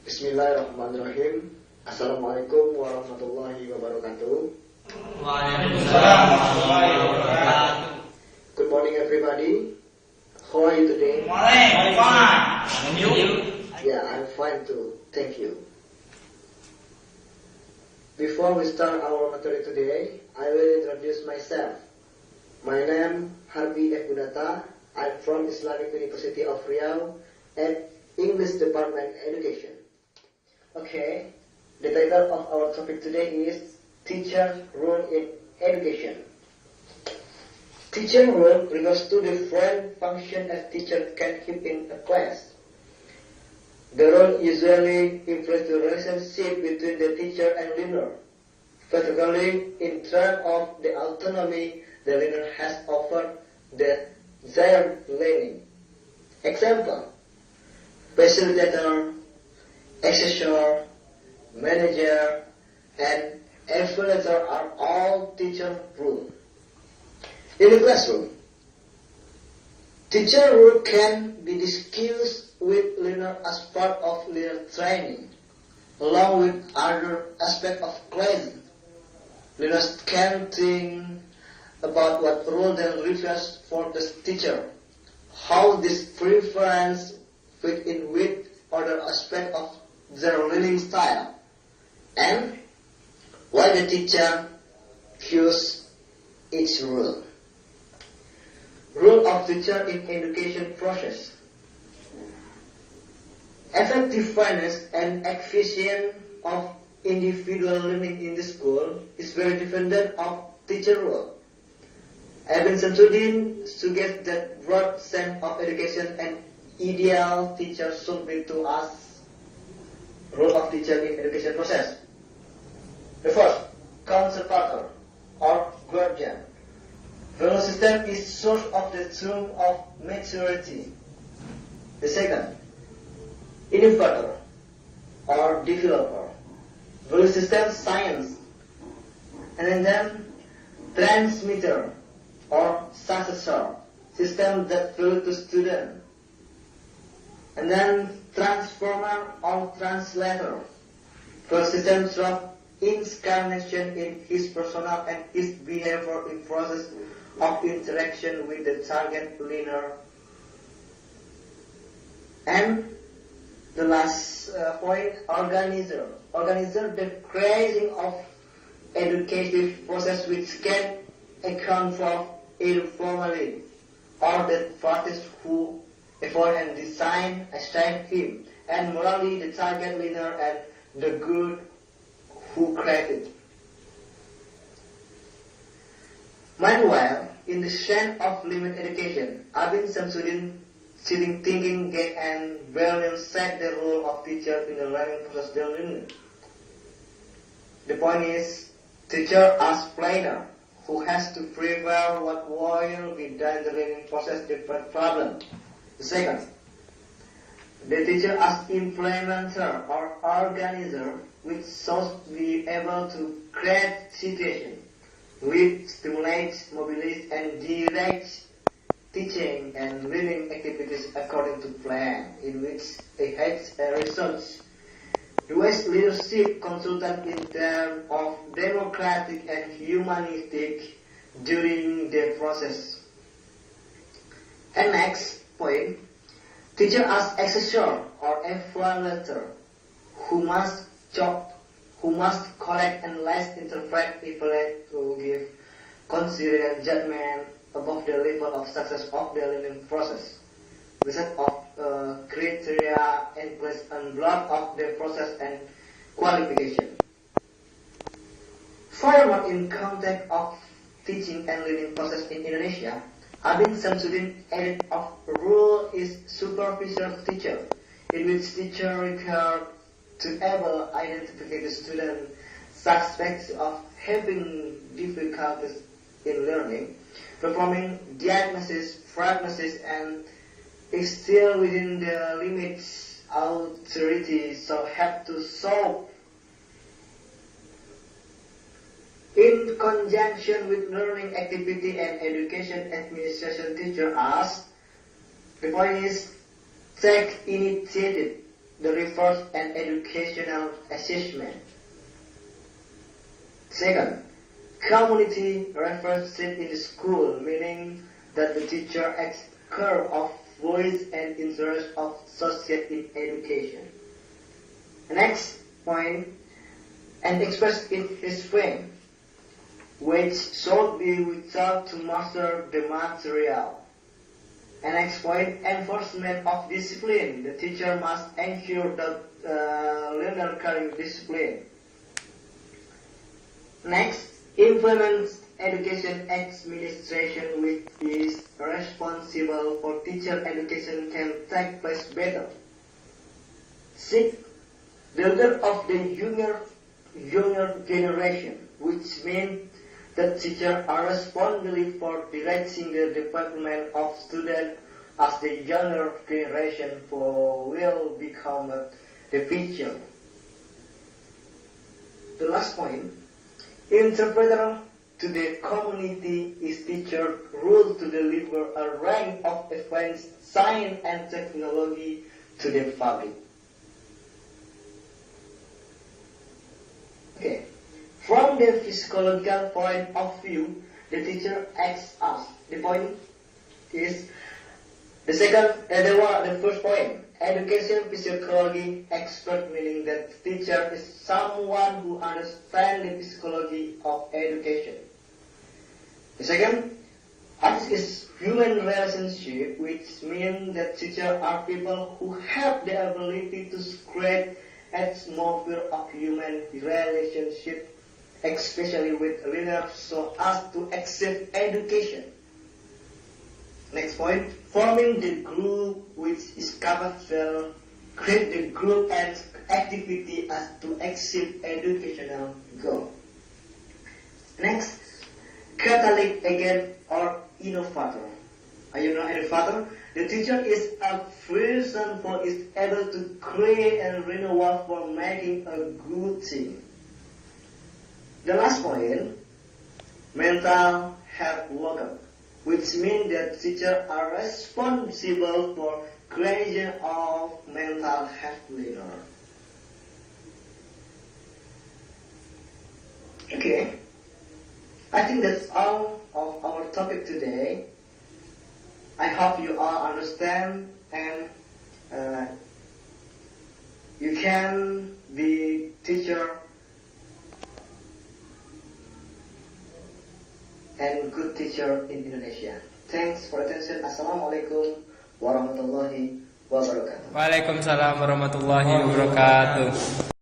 Bismillahirrahmanirrahim. Assalamualaikum warahmatullahi wabarakatuh. Waalaikumsalam warahmatullahi wabarakatuh. Good morning, everybody. How are you today? Morning, fine. And you? Yeah, I'm fine too. Thank you. Before we start our material today, I will introduce myself. My name Harby Efgunata. I'm from Islamic University of Riau and English Department Education. Okay, the title of our topic today is Teacher Role in Education. Teacher role refers to the different function a teacher can keep in a class. The role usually influences the relationship between the teacher and learner, particularly in terms of the autonomy the learner has over the desired learning. Example: facilitator, assessor, manager, and evaluator are all teacher roles. In the classroom, teacher role can be discussed with learner as part of learner training, along with other aspects of class. Learners can think about what role they refers for the teacher, how this preference fit in with other aspects of their learning style, and why the teacher choose each role. Role of teacher in education process. Effectiveness and efficiency of individual learning in the school is very dependent on teacher role. Ibn Samsudin suggests that broad sense of education and ideal teacher should be to us. Role of teacher in education process. The first, conservator or guardian. Value system is source of the truth of maturity. The second, innovator or developer. Value system science. And then transmitter or successor, system that value to student. And then transformer or translator, for systems of incarnation in his personal and his behavior in process of interaction with the target learner. And the last point, organizer. Organizer, the creating of educative process which can account for informally or the parties who effort and design, assign him, and morally the target learner and the good who created. Meanwhile, in the sense of limit education, Ibn Samsudin sitting thinking get and well set the role of teacher in the learning process of learning. The point is, teacher as planner who has to prepare what will be done in the learning process different problem. The second, the teacher as implementer or organizer which should be able to create situation which stimulates, mobilize and direct teaching and learning activities according to plan in which it has a research. The West leadership consultant in terms of democratic and humanistic during the process. And next point, teacher as assessor or evaluator who must collect, analyze, interpret, evaluate to give consider judgment about the level of success of the learning process. The set of criteria in place and block of the process and qualification. Furthermore, in context of teaching and learning process in Indonesia, Ibn Samsudin added of role is supervisor teacher, in which teacher required to able identify the student suspects of having difficulties in learning, performing diagnosis, prognosis, and is still within the limits authority so have to solve. In conjunction with learning activity and education administration teacher as the point is take initiative the refers an educational assessment. Second, community refers sit in the school, meaning that the teacher acts care of voice and interest of society in education. Next point, and express in his frame, which should be without to master the material. And next point, enforcement of discipline. The teacher must ensure that learner carry discipline. Next, implement education administration, which is responsible for teacher education can take place better. Six, the leader of the younger generation, which means that teachers are responsible for directing the development of students as the younger generation will become the future. The last point, interpreter to the community is teacher role to deliver a range of advanced science and technology to the public. Okay. From the physiological point of view, the teacher acts as. The point is the first point. Education physiology expert, meaning that teacher is someone who understands the physiology of education. The second, art is human relationship, which means that teachers are people who have the ability to create atmosphere of human relationship, especially with learners, so as to accept education. Next point, forming the group which is capable create the group and activity as to achieve educational goal. Next, catalytic agent or innovator. Are you know innovator? The teacher is a person who is able to create and renew for making a good thing. The last point, mental health worker, which means that teachers are responsible for creation of mental health leader. Okay, I think that's all of our topic today. I hope you all understand and you can be teacher and good teacher in Indonesia. Thanks for attention. Assalamualaikum warahmatullahi wabarakatuh. Waalaikumsalam warahmatullahi wabarakatuh.